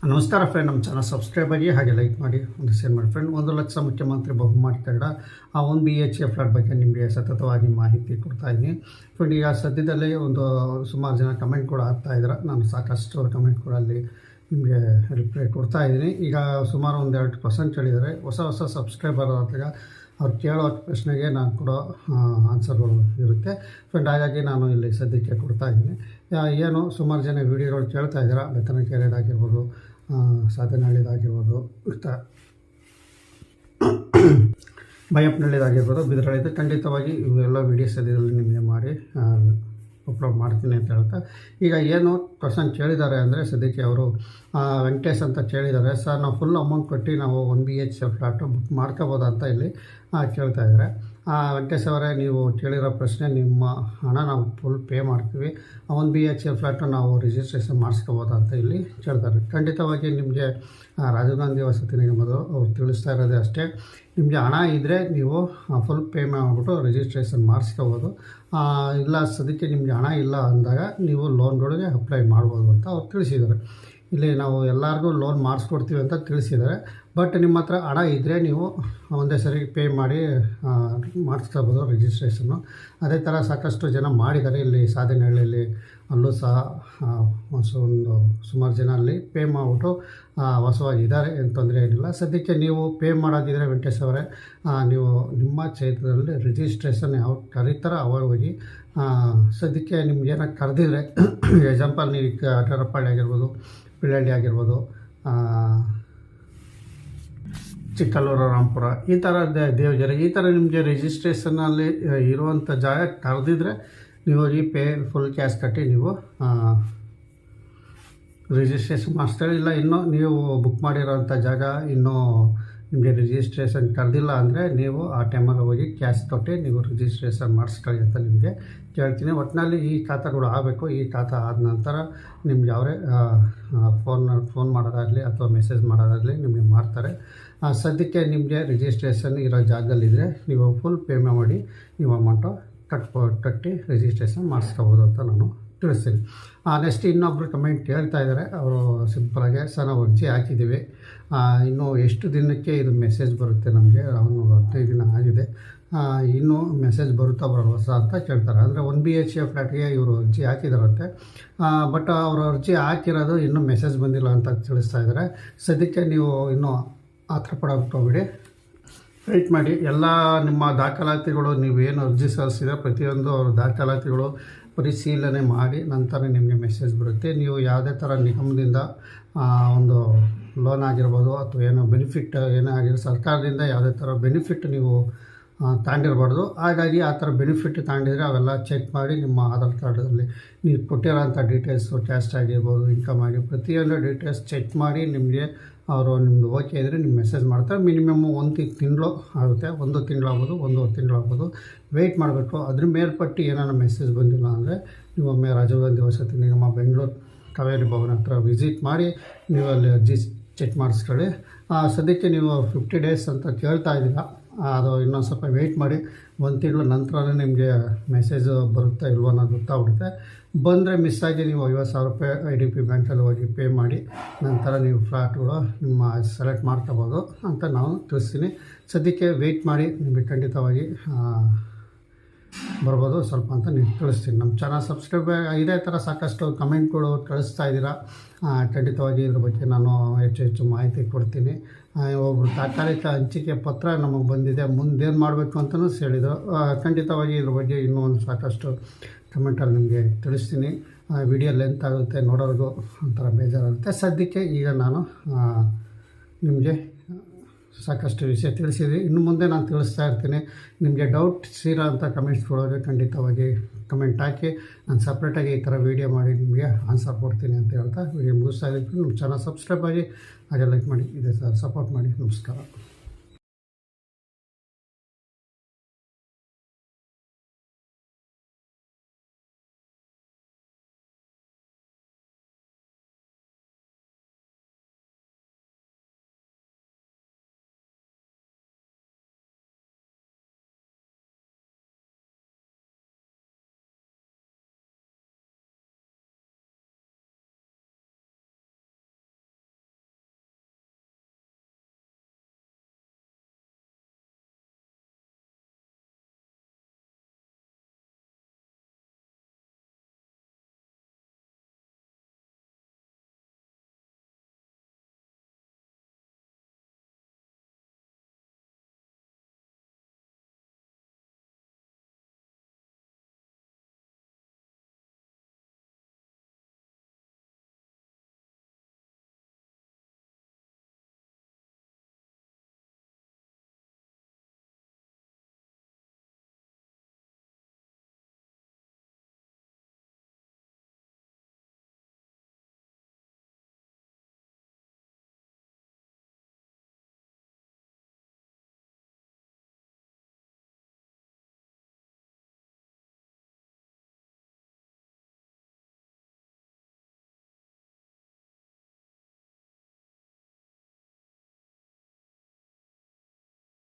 ನಮಸ್ಕಾರ ಫ್ರೆಂಡ್, ನಮ್ಮ channel subscribe ಆಗಿ ಹಾಗೆ ಲೈಕ್ ಮಾಡಿ ಒಂದು ಶೇರ್ ಮಾಡಿ ಫ್ರೆಂಡ್. 1,00,000 ಮುಖ್ಯಮಂತ್ರಿ ಬಹುಮಾನ ಕನ್ನಡ ಆ 1 BHK ಫ್ಲಾಟ್ ಬಗ್ಗೆ ನಿಮಗೆ ಸತತವಾಗಿ ಮಾಹಿತಿ ಕೊಡ್ತಾ ಇದ್ದೀನಿ ಫ್ರೆಂಡ್. ಈಗ ಸದ್ಯದಲ್ಲೇ ಸುಮಾರು ಜನ ಕಮೆಂಟ್ ಕೂಡ ಆಗ್ತಾ ಇದ್ದಾರೆ. ನಾನು ಸಾಕಷ್ಟು ಕಮೆಂಟ್ ಕೂಡ ಅಲ್ಲಿ ನಿಮಗೆ ರಿಪ್ಲೈ ಕೊಡ್ತಾ ಇದ್ದೀನಿ. ಈಗ ಸುಮಾರು 1-2% ಹೇಳಿದ್ದಾರೆ. ಹೊಸ ಸಬ್ಸ್ಕ್ರೈಬರ್ ಆದಾಗ ಅವ್ರು ಕೇಳೋ ಪ್ರಶ್ನೆಗೆ ನಾನು ಕೊಡೋ ಆನ್ಸರ್ಗಳು ಇರುತ್ತೆ ಫ್ರೆಂಡ್. ಹಾಗಾಗಿ ನಾನು ಇಲ್ಲಿ ಸದ್ಯಕ್ಕೆ ಕೊಡ್ತಾ ಇದ್ದೀನಿ. ಏನು ಸುಮಾರು ಜನ ವೀಡಿಯೋಗಳು ಕೇಳ್ತಾ ಇದ್ದೀರಾ, ಬೆತ್ತನಕೆರೆದಾಗಿರ್ಬೋದು, ಸಾಧನಹಳ್ಳಿದಾಗಿರ್ಬೋದು, ಬೈಯಪ್ಪನಹಳ್ಳಿದಾಗಿರ್ಬೋದು, ಬಿದರಹಳ್ಳಿದು ಖಂಡಿತವಾಗಿ ಇವೆಲ್ಲ ವೀಡಿಯೋಸ್ ಇದರಲ್ಲಿ ನಿಮಗೆ ಮಾಡಿ ಅಪ್ಲೋಡ್ ಮಾಡ್ತೀನಿ ಅಂತ ಹೇಳ್ತಾ, ಈಗ ಏನು ಕ್ವಶನ್ ಕೇಳಿದ್ದಾರೆ ಅಂದರೆ ಸದ್ಯಕ್ಕೆ ಅವರು ವೆಂಕಟೇಶ್ ಅಂತ ಕೇಳಿದ್ದಾರೆ. ಸರ್, ನಾವು ಫುಲ್ ಅಮೌಂಟ್ ಕೊಟ್ಟು ನಾವು 1 BHK ಫ್ಲಾಟು ಬುಕ್ ಮಾಡ್ಕೋಬೋದಾ ಅಂತ ಇಲ್ಲಿ ಕೇಳ್ತಾ ಇದ್ದಾರೆ. ವೆಂಕಟೇಶ್ ಅವರೇ, ನೀವು ಕೇಳಿರೋ ಪ್ರಶ್ನೆ, ನಿಮ್ಮ ಹಣ ನಾವು ಫುಲ್ ಪೇ ಮಾಡ್ತೀವಿ, 1 BHK ಫ್ಲಾಟು ನಾವು ರಿಜಿಸ್ಟ್ರೇಷನ್ ಮಾಡಿಸ್ಕೋಬೋದಾ ಅಂತ ಇಲ್ಲಿ ಕೇಳ್ತಾರೆ. ಖಂಡಿತವಾಗಿ ನಿಮಗೆ ರಾಜೀವ್ ಗಾಂಧಿ ವಸತಿ ನಿಗಮದವರು ಅವ್ರು ತಿಳಿಸ್ತಾ ಇರೋದೇ ಅಷ್ಟೇ. ನಿಮಗೆ ಹಣ ಇದ್ದರೆ ನೀವು ಫುಲ್ ಪೇ ಮಾಡಿಬಿಟ್ಟು ರಿಜಿಸ್ಟ್ರೇಷನ್ ಮಾಡಿಸ್ಕೋಬೋದು. ಇಲ್ಲ ಸದ್ಯಕ್ಕೆ ನಿಮಗೆ ಹಣ ಇಲ್ಲ ಅಂದಾಗ ನೀವು ಲೋನ್ಗಳಿಗೆ ಅಪ್ಲೈ ಮಾಡ್ಬೋದು ಅಂತ ಅವ್ರು ತಿಳಿಸಿದ್ದಾರೆ. ಇಲ್ಲಿ ನಾವು ಎಲ್ಲರಿಗೂ ಲೋನ್ ಮಾಡಿಸ್ಕೊಡ್ತೀವಿ ಅಂತ ತಿಳಿಸಿದ್ದಾರೆ. ಬಟ್ ನಿಮ್ಮ ಹತ್ರ ಹಣ ಇದ್ದರೆ ನೀವು ಒಂದೇ ಸರಿ ಪೇ ಮಾಡಿ ಮಾಡಿಸ್ಕೋಬೋದು ರಿಜಿಸ್ಟ್ರೇಷನ್ನು. ಅದೇ ಥರ ಸಾಕಷ್ಟು ಜನ ಮಾಡಿದ್ದಾರೆ. ಇಲ್ಲಿ ಸಾಧನಹಳ್ಳಿಯಲ್ಲಿ ಅಲ್ಲೂ ಸಹ ಸುಮಾರು ಜನ ಅಲ್ಲಿ ಪೇ ಮಾಡಿಬಿಟ್ಟು ಹೊಸವಾಗಿದ್ದಾರೆ, ಏನು ತೊಂದರೆ ಏನಿಲ್ಲ. ಸದ್ಯಕ್ಕೆ ನೀವು ಪೇ ಮಾಡೋದಿದ್ರೆ ವೆಂಕಟೇಶ್ ಅವರೇ, ನೀವು ನಿಮ್ಮ ಕ್ಷೇತ್ರದಲ್ಲಿ ರಿಜಿಸ್ಟ್ರೇಷನ್ ಯಾವ ಕರೀತಾರೋ ಅವಾಗ ಹೋಗಿ. ಸದ್ಯಕ್ಕೆ ನಿಮ್ಗೇನೋ ಕರೆದಿದ್ರೆ ಎಕ್ಸಾಂಪಲ್ ನೀವು ಅಟರಪಳ್ಳಿ ಆಗಿರ್ಬೋದು, ಪಿಳ್ಳಳ್ಳಿ ಆಗಿರ್ಬೋದು, ಚಿಕ್ಕಲ್ಲೂರು, ರಾಂಪುರ, ಈ ಥರ ದೇವಜರ, ಈ ಥರ ನಿಮಗೆ ರಿಜಿಸ್ಟ್ರೇಷನಲ್ಲಿ ಇರುವಂಥ ಜಾಗ ಕರೆದಿದ್ರೆ ನೀವು ಹೋಗಿ ಫುಲ್ ಕ್ಯಾಶ್ ಕಟ್ಟಿ ನೀವು ರಿಜಿಸ್ಟ್ರೇಷನ್ ಮಾಡಿಸ್ತಾರೆ. ಇಲ್ಲ ಇನ್ನೂ ನೀವು ಬುಕ್ ಮಾಡಿರೋಂಥ ಜಾಗ ಇನ್ನೂ ನಿಮಗೆ ರಿಜಿಸ್ಟ್ರೇಷನ್ ಕರೆದಿಲ್ಲ ಅಂದರೆ ನೀವು ಆ ಟೈಮಲ್ಲಿ ಹೋಗಿ ಕ್ಯಾಶ್ ಕೊಟ್ಟು ನೀವು ರಿಜಿಸ್ಟ್ರೇಷನ್ ಮಾಡಿಸ್ಕೊಳ್ಳಿ ಅಂತ ನಿಮಗೆ ಕೇಳ್ತೀನಿ. ಒಟ್ಟಿನಲ್ಲಿ ಈ ಖಾತೆಗಳು ಆಗಬೇಕು. ಈ ಖಾತೆ ಆದ ನಂತರ ನಿಮ್ಗೆ ಅವರೇ ಫೋನ್ ಮಾಡೋದಾಗಲಿ ಅಥವಾ ಮೆಸೇಜ್ ಮಾಡೋದಾಗಲಿ ನಿಮಗೆ ಮಾಡ್ತಾರೆ. ಸದ್ಯಕ್ಕೆ ನಿಮಗೆ ರಿಜಿಸ್ಟ್ರೇಷನ್ ಇರೋ ಜಾಗದಲ್ಲಿದ್ದರೆ ನೀವು ಫುಲ್ ಪೇಮೆಂಟ್ ಮಾಡಿ ನೀವು ಅಮೌಂಟು ಕಟ್ಟಿ ರಿಜಿಸ್ಟ್ರೇಷನ್ ಮಾಡಿಸ್ಕೋಬೋದು ಅಂತ ನಾನು ತಿಳಿಸ್ತೀನಿ. ನೆಕ್ಸ್ಟ್ ಇನ್ನೊಬ್ಬರು ಕಮೆಂಟ್ ಕೇಳ್ತಾ ಇದ್ದಾರೆ. ಅವರು ಸಿಂಪಲಾಗೆ, ಸರ್ ನಾವು ಅರ್ಜಿ ಹಾಕಿದ್ದೀವಿ, ಇನ್ನೂ ಎಷ್ಟು ದಿನಕ್ಕೆ ಇದು ಮೆಸೇಜ್ ಬರುತ್ತೆ ನಮಗೆ? ಅವನು 15 ದಿನ ಆಗಿದೆ, ಇನ್ನೂ ಮೆಸೇಜ್ ಬರುತ್ತಾ ಬರೋಲ್ವ ಅಂತ ಕೇಳ್ತಾರೆ. ಅಂದರೆ 1 BHK ಫ್ಲ್ಯಾಟ್ಗೆ ಇವರು ಅರ್ಜಿ ಹಾಕಿದಾರಂತೆ. ಬಟ್ ಅವರು ಅರ್ಜಿ ಹಾಕಿರೋದು ಇನ್ನೂ ಮೆಸೇಜ್ ಬಂದಿಲ್ಲ ಅಂತ ತಿಳಿಸ್ತಾ ಇದ್ದಾರೆ. ಸದ್ಯಕ್ಕೆ ನೀವು ಇನ್ನೂ ಆತರ ಪಡೋಕ್ಕೆ ಹೋಗ್ಬಿಡಿ, ವೆಯ್ಟ್ ಮಾಡಿ. ಎಲ್ಲ ನಿಮ್ಮ ದಾಖಲಾತಿಗಳು ನೀವೇನು ಅರ್ಜಿ ಸಲ್ಲಿಸಿದ್ರೆ ಪ್ರತಿಯೊಂದು ಅವ್ರ ದಾಖಲಾತಿಗಳು ಪರಿಶೀಲನೆ ಮಾಡಿ ನಂತರ ನಿಮಗೆ ಮೆಸೇಜ್ ಬರುತ್ತೆ. ನೀವು ಯಾವುದೇ ಥರ ನಿಗಮದಿಂದ ಒಂದು ಲೋನ್ ಆಗಿರ್ಬೋದು ಅಥವಾ ಏನೋ ಬೆನಿಫಿಟ್ ಏನೇ ಆಗಿರೋ ಸರ್ಕಾರದಿಂದ ಯಾವುದೇ ಥರ ಬೆನಿಫಿಟ್ ನೀವು ತಗೊಂಡಿರ್ಬಾರ್ದು. ಹಾಗಾಗಿ ಆ ಥರ ಬೆನಿಫಿಟ್ ತಗೊಂಡಿದ್ರೆ ಅವೆಲ್ಲ ಚೆಕ್ ಮಾಡಿ ನಿಮ್ಮ ಆಧಾರ್ ಕಾರ್ಡಲ್ಲಿ ನೀವು ಕೊಟ್ಟಿರೋಂಥ ಡೀಟೇಲ್ಸು, ಕ್ಯಾಸ್ಟ್ ಆಗಿರ್ಬೋದು, ಇನ್ಕಮ್ ಆಗಿ ಪ್ರತಿಯೊಂದು ಡೀಟೇಲ್ಸ್ ಚೆಕ್ ಮಾಡಿ ನಿಮಗೆ ಅವರು ನಿಮ್ಮದು ಓಕೆ ಇದ್ದರೆ ನಿಮ್ಮ ಮೆಸೇಜ್ ಮಾಡ್ತಾರೆ. ಮಿನಿಮಮ್ 1 ತಿಂಗಳು ಆಗುತ್ತೆ, 1 ತಿಂಗಳಾಗ್ಬೋದು, 1.5 ತಿಂಗಳಾಗ್ಬೋದು, ವೆಯ್ಟ್ ಮಾಡಬೇಕು. ಅದ್ರ ಮೇಲ್ಪಟ್ಟು ಏನಾರ ಮೆಸೇಜ್ ಬಂದಿಲ್ಲ ಅಂದರೆ ನೀವೊಮ್ಮೆ ರಾಜೀವ್ ಗಾಂಧಿ ವಸತಿ ನಿಗಮ ಬೆಂಗಳೂರು ಕಾವೇರಿ ಭವನ ಹತ್ರ ವಿಸಿಟ್ ಮಾಡಿ ನೀವು ಅಲ್ಲಿ ಅರ್ಜಿ ಚೆಕ್ ಮಾಡಿಸ್ಕೊಳ್ಳಿ. ಸದ್ಯಕ್ಕೆ ನೀವು 50 ಡೇಸ್ ಅಂತ ಕೇಳ್ತಾ ಇದ್ದೀರಾ, ಅದು ಇನ್ನೊಂದು ಸ್ವಲ್ಪ ವೆಯ್ಟ್ ಮಾಡಿ. 1 ತಿಂಗಳ ನಂತರನೇ ನಿಮಗೆ ಮೆಸೇಜ್ ಬರುತ್ತಾ ಇಲ್ವೋ ಅನ್ನೋದು ಗೊತ್ತಾಗ್ಬಿಡುತ್ತೆ. ಬಂದರೆ ಮಿಸ್ಸಾಗಿ ನೀವು 50,000 ರೂಪಾಯಿ IDP ಬ್ಯಾಂಕಲ್ಲಿ ಹೋಗಿ ಪೇ ಮಾಡಿ ನಂತರ ನೀವು ಫ್ಲ್ಯಾಟ್ಗಳು ನಿಮ್ಮ ಸೆಲೆಕ್ಟ್ ಮಾಡ್ಕೋಬೋದು ಅಂತ ನಾವು ತಿಳಿಸ್ತೀನಿ. ಸದ್ಯಕ್ಕೆ ವೆಯ್ಟ್ ಮಾಡಿ, ನಿಮಗೆ ಖಂಡಿತವಾಗಿ ಬರ್ಬೋದು ಸ್ವಲ್ಪ ಅಂತ ನೀವು ತಿಳಿಸ್ತೀನಿ. ನಮ್ಮ ಚಾನಲ್ ಸಬ್ಸ್ಕ್ರೈಬ್ ಇದೇ ಥರ ಸಾಕಷ್ಟು ಕಮೆಂಟ್ಗಳು ಕಳಿಸ್ತಾ ಇದ್ದೀರಾ. ಖಂಡಿತವಾಗಿ ಇದ್ರ ಬಗ್ಗೆ ನಾನು ಹೆಚ್ಚು ಮಾಹಿತಿ ಕೊಡ್ತೀನಿ. ಒಬ್ಬರು ತಾತ್ಕಾಲಿಕ ಹಂಚಿಕೆ ಪತ್ರ ನಮಗೆ ಬಂದಿದೆ, ಮುಂದೇನು ಮಾಡಬೇಕು ಅಂತಲೂ ಹೇಳಿದರು. ಖಂಡಿತವಾಗಿ ಇದ್ರ ಬಗ್ಗೆ ಇನ್ನೂ ಒಂದು ಸಾಕಷ್ಟು ಕಮೆಂಟಲ್ಲಿ ನಿಮಗೆ ತಿಳಿಸ್ತೀನಿ. ವಿಡಿಯೋ ಲೆಂತ್ ಆಗುತ್ತೆ, ನೋಡೋರಿಗೂ ಒಂಥರ ಬೇಜಾರಾಗುತ್ತೆ. ಸದ್ಯಕ್ಕೆ ಈಗ ನಾನು ನಿಮಗೆ ಸಾಕಷ್ಟು ವಿಷಯ ತಿಳಿಸಿದ್ವಿ. ಇನ್ನು ಮುಂದೆ ನಾನು ತಿಳಿಸ್ತಾ ಇರ್ತೀನಿ. ನಿಮಗೆ ಡೌಟ್ಸ್ ಇರೋ ಅಂತ ಕಮೆಂಟ್ಸ್ ಕೊಡೋರಿಗೆ ಖಂಡಿತವಾಗಿ ಕಮೆಂಟ್ ಹಾಕಿ ನಾನು ಸಪ್ರೇಟಾಗಿ ಈ ಥರ ವೀಡಿಯೋ ಮಾಡಿ ನಿಮಗೆ ಆನ್ಸರ್ ಕೊಡ್ತೀನಿ ಅಂತ ಹೇಳ್ತಾ ವಿಡಿಯೋ ಮುಗಿಸ್ತಾ ಇದ್ದೀನಿ. ನಮ್ಮ ಚಾನಲ್ ಸಬ್ಸ್ಕ್ರೈಬ್ ಆಗಿ ಹಾಗೆ ಲೈಕ್ ಮಾಡಿ, ಇದೆ ಸರ್ ಸಪೋರ್ಟ್ ಮಾಡಿ. ನಮಸ್ಕಾರ.